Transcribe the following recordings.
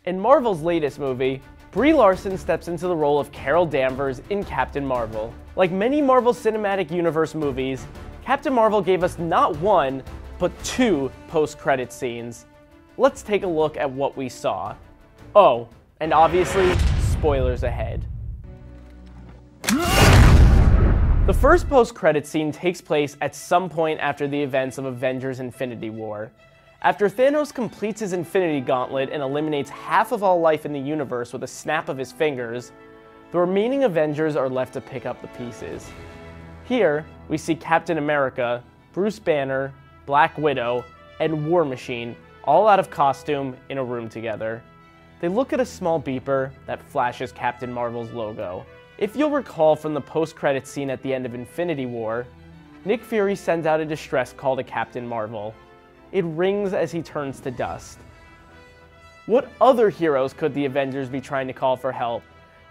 In Marvel's latest movie, Brie Larson steps into the role of Carol Danvers in Captain Marvel. Like many Marvel Cinematic Universe movies, Captain Marvel gave us not one, but two post-credit scenes. Let's take a look at what we saw. Oh, and obviously, spoilers ahead. The first post-credit scene takes place at some point after the events of Avengers: Infinity War. After Thanos completes his Infinity Gauntlet and eliminates half of all life in the universe with a snap of his fingers, the remaining Avengers are left to pick up the pieces. Here, we see Captain America, Bruce Banner, Black Widow, and War Machine all out of costume in a room together. They look at a small beeper that flashes Captain Marvel's logo. If you'll recall from the post-credits scene at the end of Infinity War, Nick Fury sends out a distress call to Captain Marvel. It rings as he turns to dust. What other heroes could the Avengers be trying to call for help?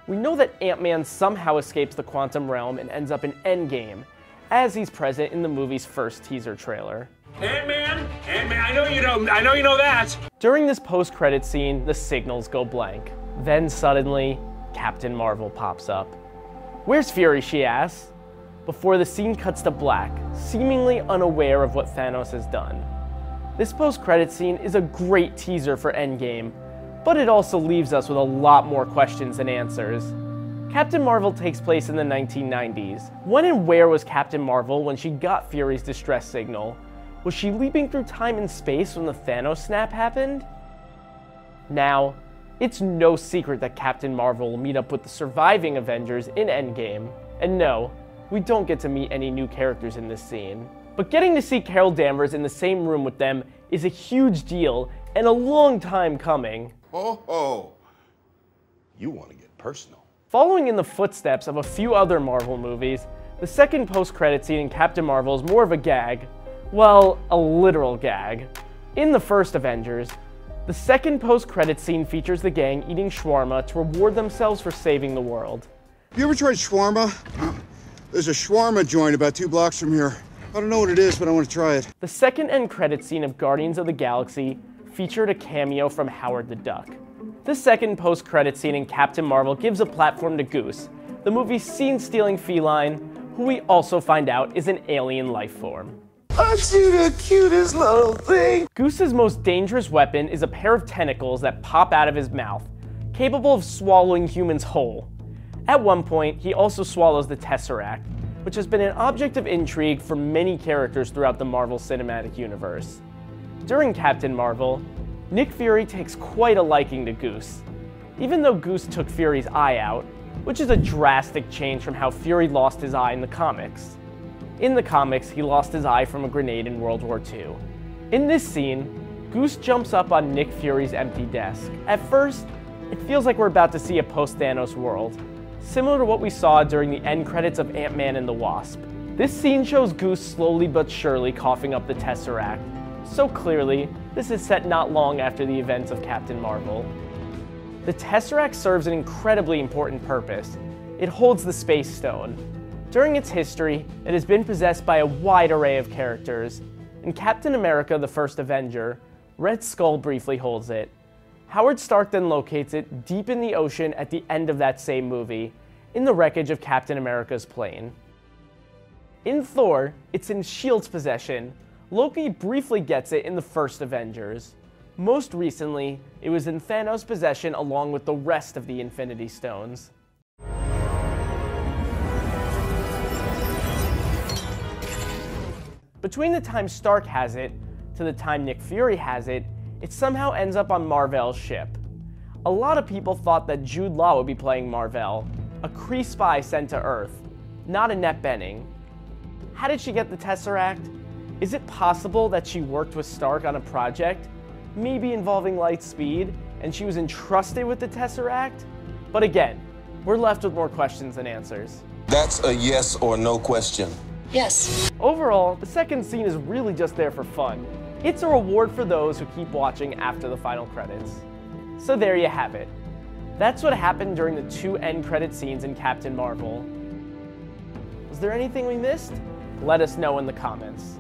We know that Ant-Man somehow escapes the quantum realm and ends up in Endgame, as he's present in the movie's first teaser trailer. Ant-Man, I know you know that. During this post-credit scene, the signals go blank. Then suddenly, Captain Marvel pops up. "Where's Fury?" she asks, before the scene cuts to black, seemingly unaware of what Thanos has done. This post-credit scene is a great teaser for Endgame, but it also leaves us with a lot more questions than answers. Captain Marvel takes place in the 1990s. When and where was Captain Marvel when she got Fury's distress signal? Was she leaping through time and space when the Thanos snap happened? Now, it's no secret that Captain Marvel will meet up with the surviving Avengers in Endgame. And no, we don't get to meet any new characters in this scene. But getting to see Carol Danvers in the same room with them is a huge deal and a long time coming. Oh, you want to get personal. Following in the footsteps of a few other Marvel movies, the second post-credit scene in Captain Marvel is more of a gag. Well, a literal gag. In the first Avengers, the second post-credit scene features the gang eating shawarma to reward themselves for saving the world. You ever tried shawarma? There's a shawarma joint about 2 blocks from here. I don't know what it is, but I want to try it. The second end credit scene of Guardians of the Galaxy featured a cameo from Howard the Duck. This second post-credit scene in Captain Marvel gives a platform to Goose, the movie's scene-stealing feline, who we also find out is an alien life form. Aren't you the cutest little thing? Goose's most dangerous weapon is a pair of tentacles that pop out of his mouth, capable of swallowing humans whole. At one point, he also swallows the Tesseract, which has been an object of intrigue for many characters throughout the Marvel Cinematic Universe. During Captain Marvel, Nick Fury takes quite a liking to Goose. Even though Goose took Fury's eye out, which is a drastic change from how Fury lost his eye in the comics. In the comics, he lost his eye from a grenade in World War II. In this scene, Goose jumps up on Nick Fury's empty desk. At first, it feels like we're about to see a post-Thanos world, similar to what we saw during the end credits of Ant-Man and the Wasp. This scene shows Goose slowly but surely coughing up the Tesseract, so clearly, this is set not long after the events of Captain Marvel. The Tesseract serves an incredibly important purpose. It holds the Space Stone. During its history, it has been possessed by a wide array of characters. In Captain America: The First Avenger, Red Skull briefly holds it. Howard Stark then locates it deep in the ocean at the end of that same movie, in the wreckage of Captain America's plane. In Thor, it's in S.H.I.E.L.D.'s possession. Loki briefly gets it in the first Avengers. Most recently, it was in Thanos' possession along with the rest of the Infinity Stones. Between the time Stark has it to the time Nick Fury has it, it somehow ends up on Mar-Vell's ship. A lot of people thought that Jude Law would be playing Mar-Vell, a Kree spy sent to Earth, not Annette Bening. How did she get the Tesseract? Is it possible that she worked with Stark on a project, maybe involving light speed, and she was entrusted with the Tesseract? But again, we're left with more questions than answers. That's a yes or no question. Yes. Overall, the second scene is really just there for fun. It's a reward for those who keep watching after the final credits. So there you have it. That's what happened during the 2 end credit scenes in Captain Marvel. Was there anything we missed? Let us know in the comments.